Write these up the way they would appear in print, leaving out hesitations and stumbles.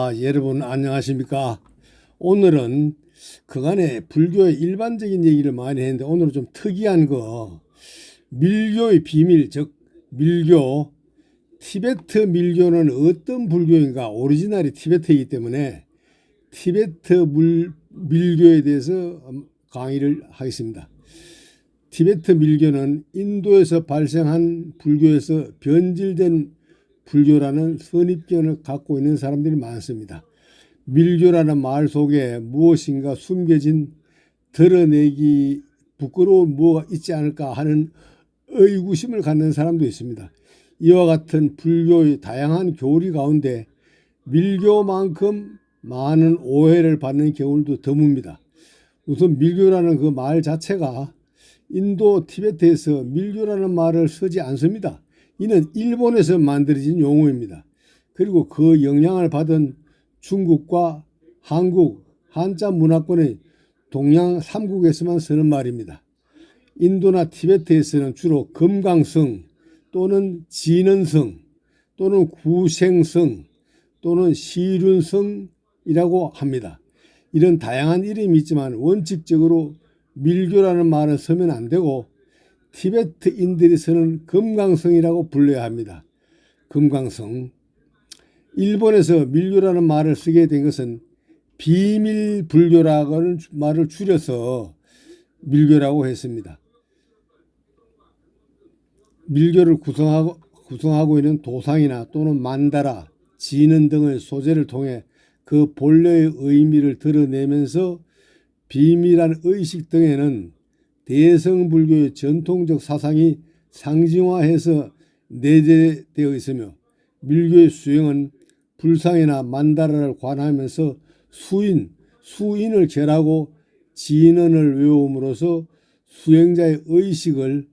자, 여러분 안녕하십니까? 오늘은 그간의 불교의 일반적인 얘기를 많이 했는데 오늘은 좀 특이한 거 밀교의 비밀, 즉 밀교, 티베트 밀교는 어떤 불교인가? 오리지널이 티베트이기 때문에 티베트 밀교에 대해서 강의를 하겠습니다. 티베트 밀교는 인도에서 발생한 불교에서 변질된 불교라는 선입견을 갖고 있는 사람들이 많습니다. 밀교라는 말 속에 무엇인가 숨겨진 드러내기 부끄러운 뭐가 있지 않을까 하는 의구심을 갖는 사람도 있습니다. 이와 같은 불교의 다양한 교리 가운데 밀교만큼 많은 오해를 받는 경우도 드뭅니다. 우선 밀교라는 그 말 자체가 인도 티베트에서 밀교라는 말을 쓰지 않습니다. 이는 일본에서 만들어진 용어입니다. 그리고 그 영향을 받은 중국과 한국, 한자 문화권의 동양 3국에서만 쓰는 말입니다. 인도나 티베트에서는 주로 금강성 또는 진언성 또는 구생성 또는 시륜성이라고 합니다. 이런 다양한 이름이 있지만 원칙적으로 밀교라는 말은 쓰면 안 되고 티베트인들이 쓰는 금강성이라고 불러야 합니다. 금강성. 일본에서 밀교라는 말을 쓰게 된 것은 비밀 불교라는 말을 줄여서 밀교라고 했습니다. 밀교를 구성하고 있는 도상이나 또는 만다라, 진언 등의 소재를 통해 그 본래의 의미를 드러내면서 비밀한 의식 등에는 대성불교의 전통적 사상이 상징화해서 내재되어 있으며 밀교의 수행은 불상이나 만다라를 관하면서 수인을 절하고 진언을 외움으로써 수행자의 의식을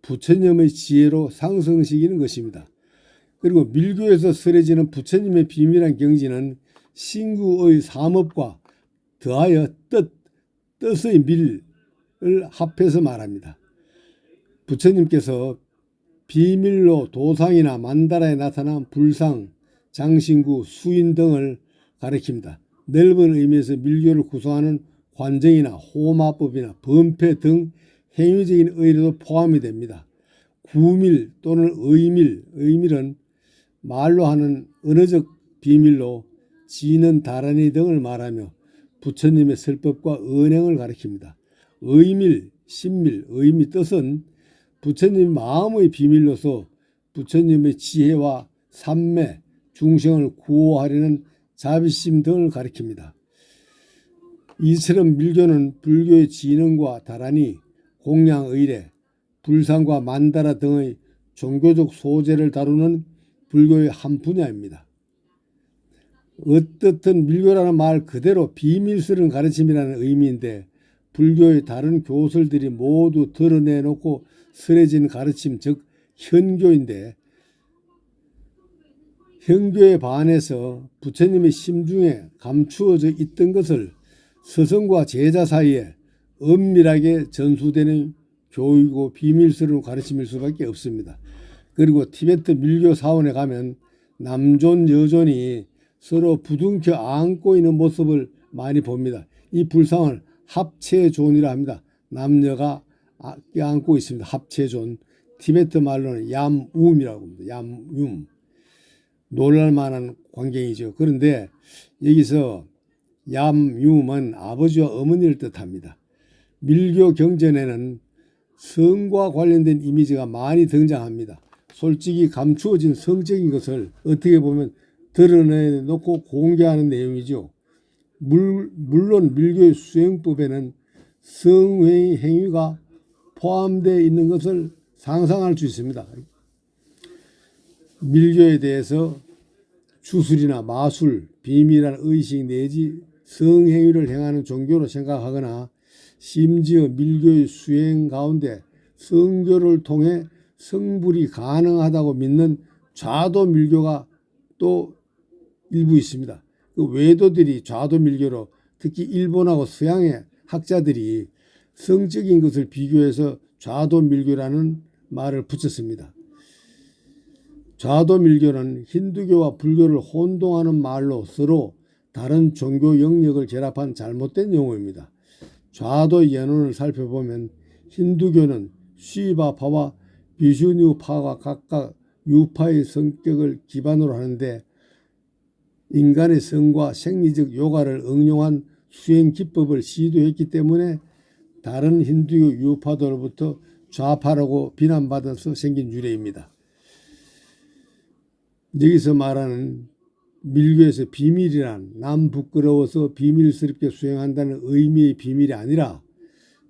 부처님의 지혜로 상승시키는 것입니다. 그리고 밀교에서 쓰여지는 부처님의 비밀한 경지는 신구의 삼업과 더하여 뜻의 밀을 합해서 말합니다. 부처님께서 비밀로 도상이나 만다라에 나타난 불상, 장신구, 수인 등을 가리킵니다. 넓은 의미에서 밀교를 구성하는 관정이나 호마법이나 범패 등 행위적인 의례도 포함이 됩니다. 구밀 또는 의밀은 말로 하는 언어적 비밀로 진언, 다라니 등을 말하며 부처님의 설법과 은행을 가리킵니다. 의밀, 신밀, 의미 뜻은 부처님 마음의 비밀로서 부처님의 지혜와 삼매, 중생을 구호하려는 자비심 등을 가리킵니다. 이처럼 밀교는 불교의 진언과 다라니, 공양의례, 불상과 만다라 등의 종교적 소재를 다루는 불교의 한 분야입니다. 어떻든 밀교라는 말 그대로 비밀스러운 가르침이라는 의미인데 불교의 다른 교설들이 모두 드러내놓고 설해진 가르침, 즉 현교인데 현교에 반해서 부처님의 심중에 감추어져 있던 것을 스승과 제자 사이에 은밀하게 전수되는 교이고 비밀스러운 가르침일 수밖에 없습니다. 그리고 티베트 밀교 사원에 가면 남존 여존이 서로 부둥켜 안고 있는 모습을 많이 봅니다. 이 불상을 합체존이라 합니다. 남녀가 껴안고 있습니다. 합체존. 티베트 말로는 얌움이라고 합니다. 얌움. 놀랄만한 광경이죠. 그런데 여기서 얌움은 아버지와 어머니를 뜻합니다. 밀교 경전에는 성과 관련된 이미지가 많이 등장합니다. 솔직히 감추어진 성적인 것을 어떻게 보면 드러내놓고 공개하는 내용이죠. 물론 밀교의 수행법에는 성회의 행위가 포함되어 있는 것을 상상할 수 있습니다. 밀교에 대해서 주술이나 마술, 비밀한 의식 내지 성행위를 행하는 종교로 생각하거나 심지어 밀교의 수행 가운데 성교를 통해 성불이 가능하다고 믿는 좌도 밀교가 또 일부 있습니다. 그 외도들이 좌도 밀교로 특히 일본하고 서양의 학자들이 성적인 것을 비교해서 좌도 밀교라는 말을 붙였습니다. 좌도 밀교는 힌두교와 불교를 혼동하는 말로 서로 다른 종교 영역을 결합한 잘못된 용어입니다. 좌도 연원을 살펴보면 힌두교는 시바파와 비슈뉴파가 각각 유파의 성격을 기반으로 하는데 인간의 성과 생리적 요가를 응용한 수행 기법을 시도했기 때문에 다른 힌두교 유파도로부터 좌파라고 비난받아서 생긴 유래입니다. 여기서 말하는 밀교에서 비밀이란 남 부끄러워서 비밀스럽게 수행한다는 의미의 비밀이 아니라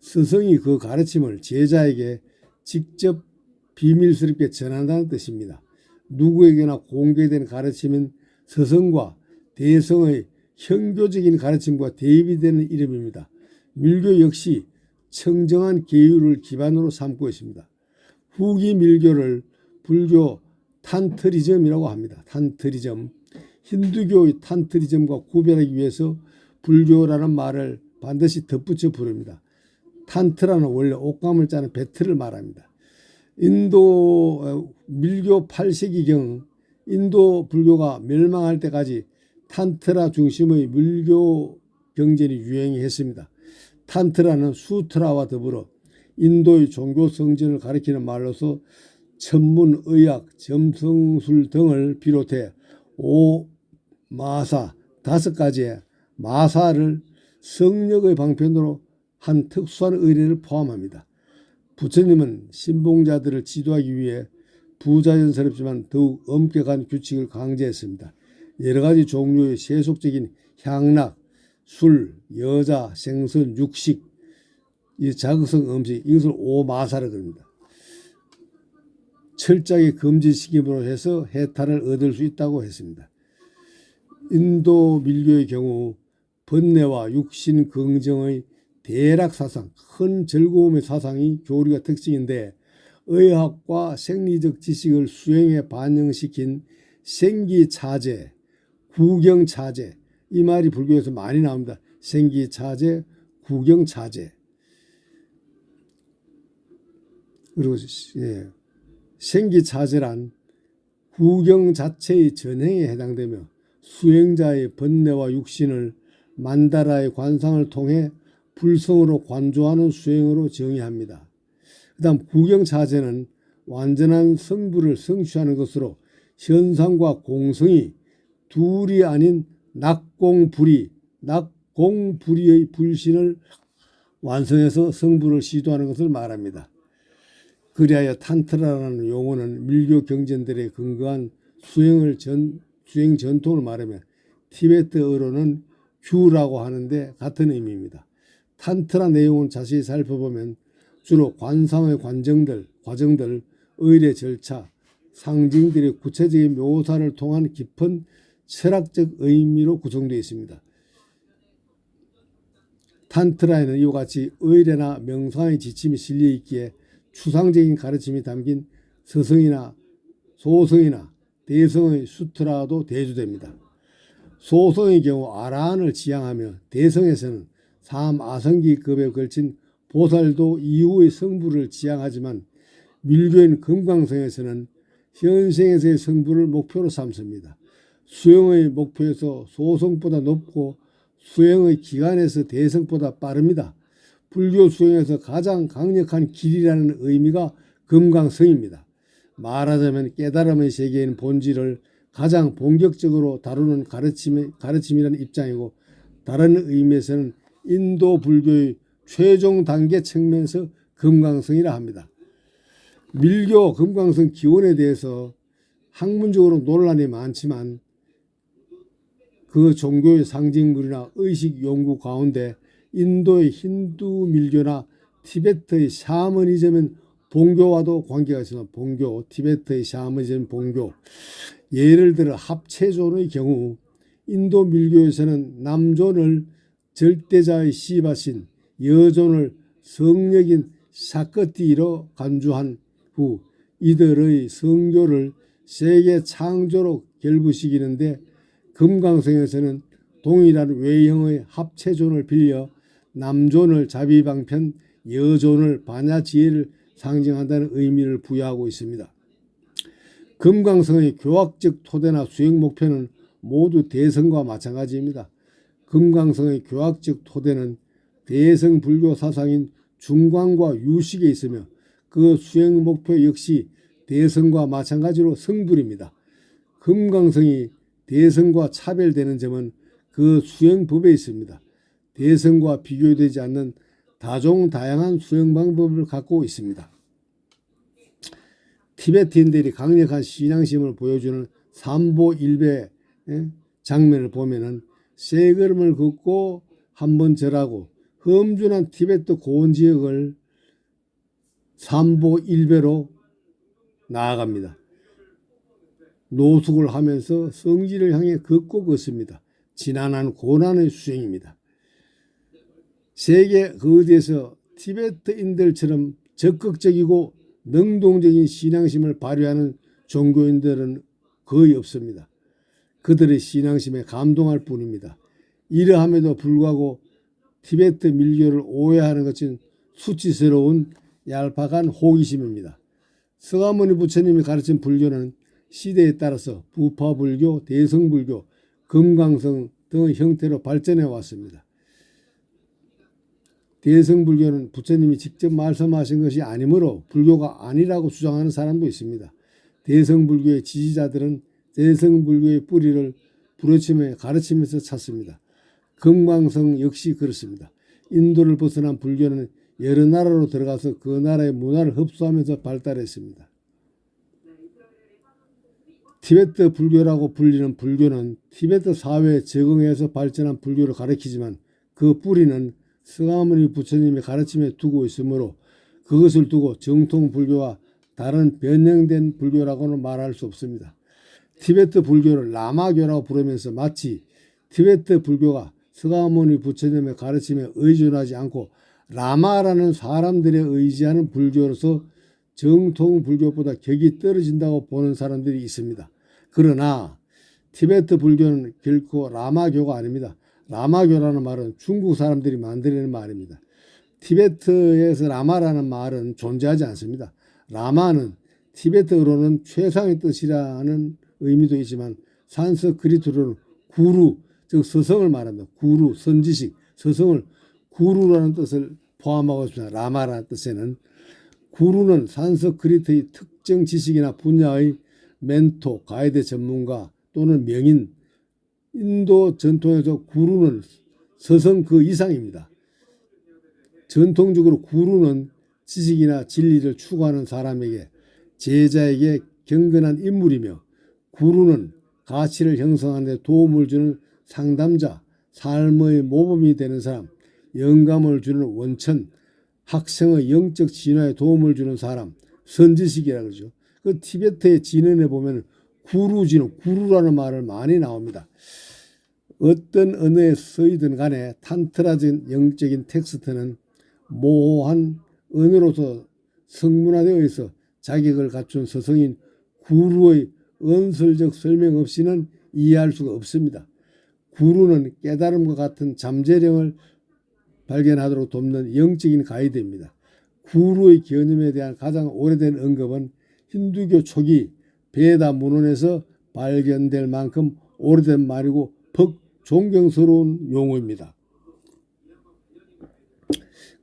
스승이 그 가르침을 제자에게 직접 비밀스럽게 전한다는 뜻입니다. 누구에게나 공개된 가르침은 스승과 대성의 형교적인 가르침과 대비되는 이름입니다. 밀교 역시 청정한 계율을 기반으로 삼고 있습니다. 후기 밀교를 불교 탄트리즘이라고 합니다. 탄트리즘. 힌두교의 탄트리즘과 구별하기 위해서 불교라는 말을 반드시 덧붙여 부릅니다. 탄트라는 원래 옷감을 짜는 배틀을 말합니다. 인도 밀교 8세기경 인도 불교가 멸망할 때까지 탄트라 중심의 밀교 경전이 유행했습니다. 탄트라는 수트라와 더불어 인도의 종교 성전을 가리키는 말로서 천문, 의학, 점성술 등을 비롯해 마사 5가지의 마사를 성력의 방편으로 한 특수한 의례를 포함합니다. 부처님은 신봉자들을 지도하기 위해 부자연스럽지만 더욱 엄격한 규칙을 강제했습니다. 여러 가지 종류의 세속적인 향락, 술, 여자, 생선, 육식, 이 자극성 음식, 이것을 오마사라 그럽니다. 철저하게 금지시킴으로 해서 해탈을 얻을 수 있다고 했습니다. 인도 밀교의 경우 번뇌와 육신 긍정의 대락 사상, 큰 즐거움의 사상이 교리가 특징인데 의학과 생리적 지식을 수행에 반영시킨 생기차제, 구경차제, 이 말이 불교에서 많이 나옵니다. 생기차제, 구경차제. 그리고 생기차제란 구경 자체의 전행에 해당되며 수행자의 번뇌와 육신을 만다라의 관상을 통해 불성으로 관조하는 수행으로 정의합니다. 그 다음 구경차제는 완전한 성불을 성취하는 것으로 현상과 공성이 둘이 아닌 낙공불의의 불신을 완성해서 성불을 시도하는 것을 말합니다. 그리하여 탄트라라는 용어는 밀교 경전들에 근거한 수행 전통을 말하며 티베트어로는 규라고 하는데 같은 의미입니다. 탄트라 내용은 자세히 살펴보면 주로 관상의 과정들, 의례 절차, 상징들의 구체적인 묘사를 통한 깊은 철학적 의미로 구성되어 있습니다. 탄트라에는 이와 같이 의례나 명상의 지침이 실려 있기에 추상적인 가르침이 담긴 서성이나 소성이나 대성의 수트라도 대조됩니다. 소성의 경우 아라한을 지향하며 대성에서는 3아성기급에 걸친 보살도 이후의 성부를 지향하지만 밀교인 금강성에서는 현생에서의 성부를 목표로 삼습니다. 수행의 목표에서 소성보다 높고 수행의 기간에서 대성보다 빠릅니다. 불교 수행에서 가장 강력한 길이라는 의미가 금강성입니다. 말하자면 깨달음의 세계인 본질을 가장 본격적으로 다루는 가르침이라는 입장이고 다른 의미에서는 인도 불교의 최종 단계 측면에서 금강성이라 합니다. 밀교 금강성 기원에 대해서 학문적으로 논란이 많지만 그 종교의 상징물이나 의식 연구 가운데 인도의 힌두 밀교나 티베트의 샤머니즘은 봉교와도 관계가 있습니다. 봉교, 티베트의 샤머니즘, 봉교. 예를 들어 합체존의 경우 인도 밀교에서는 남존을 절대자의 시바신, 여존을 성력인 사커티로 간주한 후 이들의 성교를 세계 창조로 결부시키는데 금강성에서는 동일한 외형의 합체존을 빌려 남존을 자비방편, 여존을 반야지혜를 상징한다는 의미를 부여하고 있습니다. 금강성의 교학적 토대나 수행 목표는 모두 대성과 마찬가지입니다. 금강성의 교학적 토대는 대성 불교 사상인 중광과 유식에 있으며 그 수행 목표 역시 대성과 마찬가지로 성불입니다. 금강성이 대성과 차별되는 점은 그 수행법에 있습니다. 대성과 비교되지 않는 다종다양한 수행 방법을 갖고 있습니다. 티베트인들이 강력한 신앙심을 보여주는 삼보일배 장면을 보면은 세 걸음을 걷고 한 번 절하고 험준한 티베트 고원 지역을 삼보일배로 나아갑니다. 노숙을 하면서 성지를 향해 걷고 걷습니다. 지난한 고난의 수행입니다. 세계 그 어디에서 티베트인들처럼 적극적이고 능동적인 신앙심을 발휘하는 종교인들은 거의 없습니다. 그들의 신앙심에 감동할 뿐입니다. 이러함에도 불구하고 티베트 밀교를 오해하는 것은 수치스러운 얄팍한 호기심입니다. 서가모니 부처님이 가르친 불교는 시대에 따라서 부파불교, 대성불교, 금강성 등의 형태로 발전해 왔습니다. 대성불교는 부처님이 직접 말씀하신 것이 아니므로 불교가 아니라고 주장하는 사람도 있습니다. 대성불교의 지지자들은 대성불교의 뿌리를 부르침에 가르치면서 찾습니다. 금강성 역시 그렇습니다. 인도를 벗어난 불교는 여러 나라로 들어가서 그 나라의 문화를 흡수하면서 발달했습니다. 티베트 불교라고 불리는 불교는 티베트 사회에 적응해서 발전한 불교를 가리키지만 그 뿌리는 서가모니 부처님의 가르침에 두고 있으므로 그것을 두고 정통 불교와 다른 변형된 불교라고는 말할 수 없습니다. 티베트 불교를 라마교라고 부르면서 마치 티베트 불교가 서가모니 부처님의 가르침에 의존하지 않고 라마라는 사람들에 의지하는 불교로서 정통 불교보다 격이 떨어진다고 보는 사람들이 있습니다. 그러나 티베트 불교는 결코 라마교가 아닙니다. 라마교라는 말은 중국 사람들이 만들어낸 말입니다. 티베트에서 라마라는 말은 존재하지 않습니다. 라마는 티베트어로는 최상의 뜻이라는 의미도 있지만 산스크리트로는 구루, 즉 서성을 말합니다. 구루, 선지식, 서성을 구루라는 뜻을 포함하고 있습니다. 라마라는 뜻에는 구루는 산스크리트의 특정 지식이나 분야의 멘토, 가이드 전문가 또는 명인, 인도 전통에서 구루는 서성 그 이상입니다. 전통적으로 구루는 지식이나 진리를 추구하는 사람에게 제자에게 경건한 인물이며 구루는 가치를 형성하는 데 도움을 주는 상담자, 삶의 모범이 되는 사람, 영감을 주는 원천, 학생의 영적 진화에 도움을 주는 사람, 선지식이라 그러죠. 그 티베트의 진언에 보면 구루지는 구루라는 말을 많이 나옵니다. 어떤 언어에 쓰이든 간에 탄트라적인 영적인 텍스트는 모호한 언어로서 성문화되어 있어 자격을 갖춘 서성인 구루의 언설적 설명 없이는 이해할 수가 없습니다. 구루는 깨달음과 같은 잠재력을 발견하도록 돕는 영적인 가이드입니다. 구루의 개념에 대한 가장 오래된 언급은 힌두교 초기 베다 문헌에서 발견될 만큼 오래된 말이고 퍽 존경스러운 용어입니다.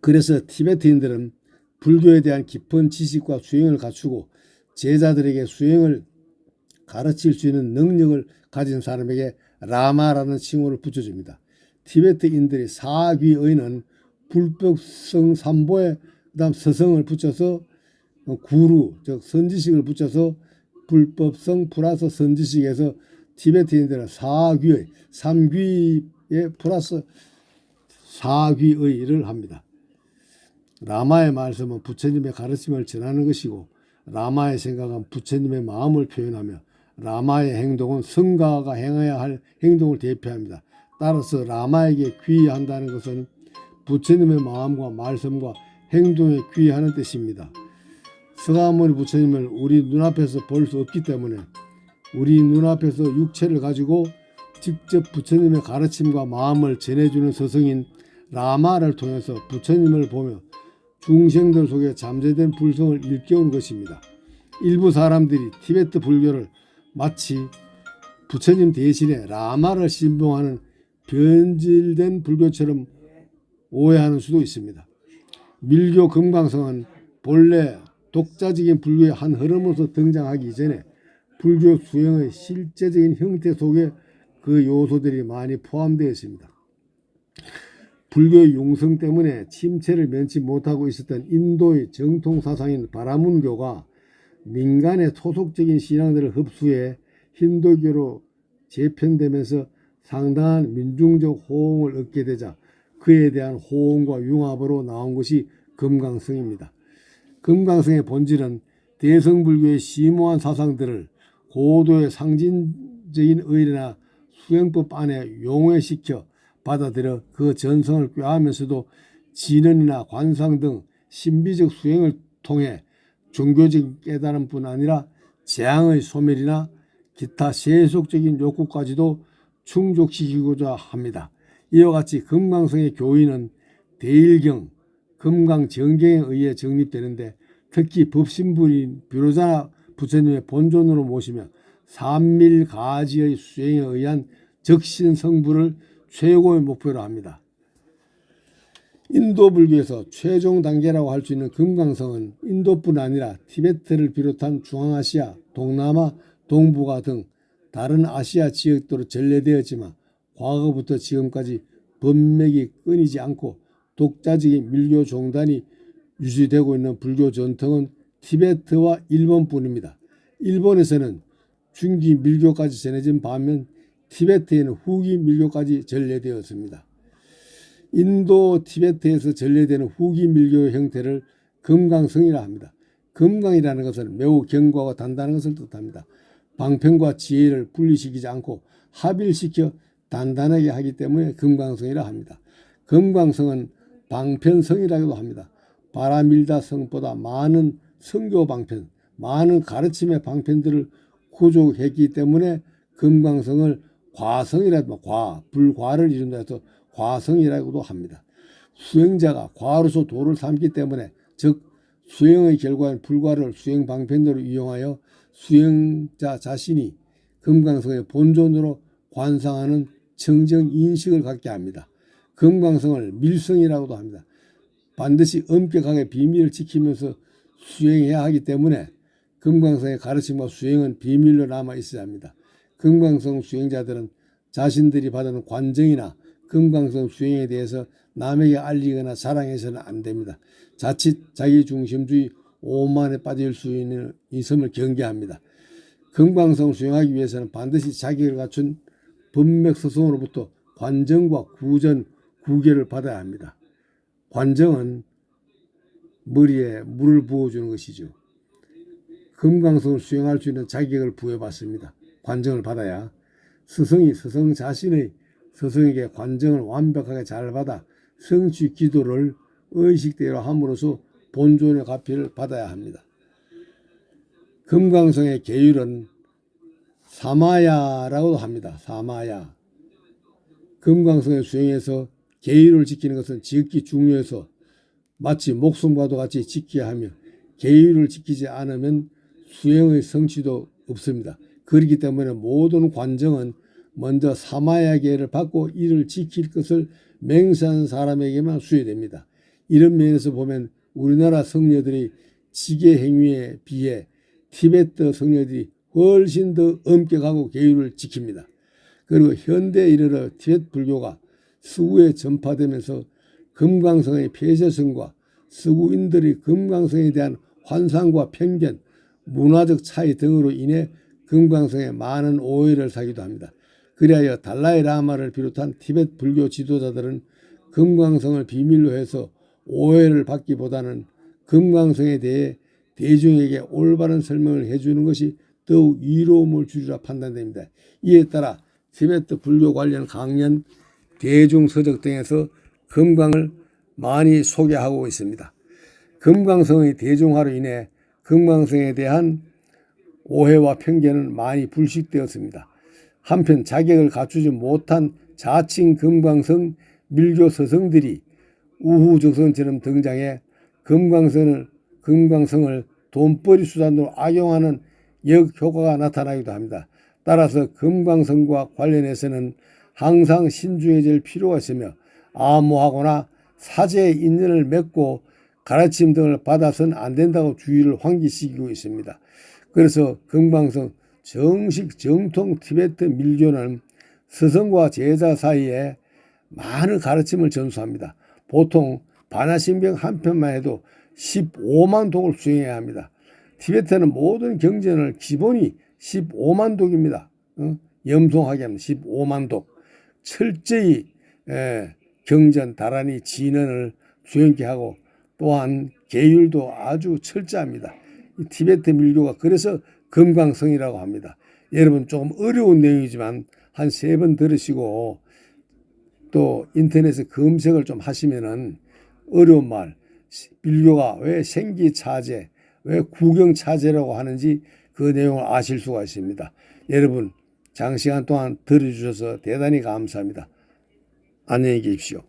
그래서 티베트인들은 불교에 대한 깊은 지식과 수행을 갖추고 제자들에게 수행을 가르칠 수 있는 능력을 가진 사람에게 라마라는 칭호를 붙여줍니다. 티베트인들의 사귀의는 불법성 삼보에 그다음 서성을 붙여서 구루, 즉 선지식을 붙여서 불법성 플러스 선지식에서 티베트인들은 사귀의, 삼귀에 플러스 사귀의를 합니다. 라마의 말씀은 부처님의 가르침을 전하는 것이고 라마의 생각은 부처님의 마음을 표현하며 라마의 행동은 성가가 행해야 할 행동을 대표합니다. 따라서 라마에게 귀의한다는 것은 부처님의 마음과 말씀과 행동에 귀의하는 뜻입니다. 서가모니 부처님을 우리 눈앞에서 볼 수 없기 때문에 우리 눈앞에서 육체를 가지고 직접 부처님의 가르침과 마음을 전해주는 서성인 라마를 통해서 부처님을 보며 중생들 속에 잠재된 불성을 일깨우는 것입니다. 일부 사람들이 티베트 불교를 마치 부처님 대신에 라마를 신봉하는 변질된 불교처럼 오해하는 수도 있습니다. 밀교 금강성은 본래 독자적인 불교의 한 흐름으로서 등장하기 전에 불교 수행의 실제적인 형태 속에 그 요소들이 많이 포함되어 있습니다. 불교의 융성 때문에 침체를 면치 못하고 있었던 인도의 정통 사상인 바라문교가 민간의 토속적인 신앙들을 흡수해 힌두교로 재편되면서 상당한 민중적 호응을 얻게 되자 그에 대한 호응과 융합으로 나온 것이 금강성입니다. 금강성의 본질은 대성불교의 심오한 사상들을 고도의 상징적인 의례나 수행법 안에 용해시켜 받아들여 그 전성을 꾀하면서도 진언이나 관상 등 신비적 수행을 통해 종교적인 깨달음뿐 아니라 재앙의 소멸이나 기타 세속적인 욕구까지도 충족시키고자 합니다. 이와 같이 금강성의 교의는 대일경, 금강정경에 의해 정립되는데 특히 법신불인 비로자 부처님의 본존으로 모시며 삼밀가지의 수행에 의한 적신성불을 최고의 목표로 합니다. 인도 불교에서 최종 단계라고 할 수 있는 금강성은 인도뿐 아니라 티베트를 비롯한 중앙아시아, 동남아, 동북아 등 다른 아시아 지역도로 전래되었지만 과거부터 지금까지 번맥이 끊이지 않고 독자적인 밀교 종단이 유지되고 있는 불교 전통은 티베트와 일본뿐입니다. 일본에서는 중기 밀교까지 전해진 반면 티베트에는 후기 밀교까지 전래되었습니다. 인도 티베트에서 전래되는 후기 밀교의 형태를 금강성이라 합니다. 금강이라는 것은 매우 견고하고 단단한 것을 뜻합니다. 방편과 지혜를 분리시키지 않고 합일시켜 단단하게 하기 때문에 금강성이라 합니다. 금강성은 방편성이라고도 합니다. 바라밀다 성보다 많은 성교 방편, 많은 가르침의 방편들을 구족했기 때문에 금강성을 과성이라도 불과를 이룬다 해서 과성이라고도 합니다. 수행자가 과로서 도를 삼기 때문에 즉 수행의 결과인 불과를 수행 방편으로 이용하여 수행자 자신이 금강성의 본존으로 관상하는 청정 인식을 갖게 합니다. 금강성을 밀성이라고도 합니다. 반드시 엄격하게 비밀을 지키면서 수행해야 하기 때문에 금강성의 가르침과 수행은 비밀로 남아 있어야 합니다. 금강성 수행자들은 자신들이 받은 관정이나 금강성 수행에 대해서 남에게 알리거나 자랑해서는 안 됩니다. 자칫 자기중심주의 오만에 빠질 수 있는 있음을 경계합니다. 금강성 수행하기 위해서는 반드시 자격을 갖춘 법맥스승으로부터 관정과 구전, 구계를 받아야 합니다. 관정은 머리에 물을 부어주는 것이죠. 금강성을 수행할 수 있는 자격을 부여받습니다. 관정을 받아야 스승이 스승 자신의 스승에게 관정을 완벽하게 잘 받아 성취 기도를 의식대로 함으로써 본존의 가피를 받아야 합니다. 금강성의 계율은 사마야라고도 합니다. 사마야. 금강성의 수행에서 계율을 지키는 것은 지극히 중요해서 마치 목숨과도 같이 지켜야 하며 계율을 지키지 않으면 수행의 성취도 없습니다. 그렇기 때문에 모든 관정은 먼저 사마야계를 받고 이를 지킬 것을 맹세하는 사람에게만 수여됩니다. 이런 면에서 보면 우리나라 성녀들의 지계 행위에 비해 티베트 성녀들이 훨씬 더 엄격하고 계율을 지킵니다. 그리고 현대에 이르러 티베트 불교가 서구에 전파되면서 금강성의 폐쇄성과 서구인들의 금강성에 대한 환상과 편견, 문화적 차이 등으로 인해 금강성에 많은 오해를 사기도 합니다. 그리하여 달라이 라마를 비롯한 티베트 불교 지도자들은 금강성을 비밀로 해서 오해를 받기보다는 금강성에 대해 대중에게 올바른 설명을 해주는 것이 더욱 이로움을 주리라 판단됩니다. 이에 따라 티베트 불교 관련 강연, 대중서적 등에서 금강을 많이 소개하고 있습니다. 금강성의 대중화로 인해 금강성에 대한 오해와 편견은 많이 불식되었습니다. 한편 자격을 갖추지 못한 자칭 금강성 밀교 서성들이 우후적선처럼 등장해 금강성을 돈벌이 수단으로 악용하는 역효과가 나타나기도 합니다. 따라서 금강성과 관련해서는 항상 신중해질 필요가 있으며 암호하거나 사제의 인연을 맺고 가르침 등을 받아서는 안 된다고 주의를 환기시키고 있습니다. 그래서 금강성 정식 정통 티베트 밀교는 스승과 제자 사이에 많은 가르침을 전수합니다. 보통 반야신경 한 편만 해도 15만 독을 수행해야 합니다. 티베트는 모든 경전을 기본이 15만 독입니다. 염송하게 하면 15만 독. 철저히 경전, 다라니, 진언을 수행케 하고 또한 계율도 아주 철저합니다. 이 티베트 밀교가 그래서 금강성이라고 합니다. 여러분 조금 어려운 내용이지만 한 3번 들으시고 또 인터넷에 검색을 좀 하시면은 어려운 말, 밀교가 왜 생기차제, 왜 구경차제라고 하는지 그 내용을 아실 수가 있습니다. 여러분 장시간 동안 들어주셔서 대단히 감사합니다. 안녕히 계십시오.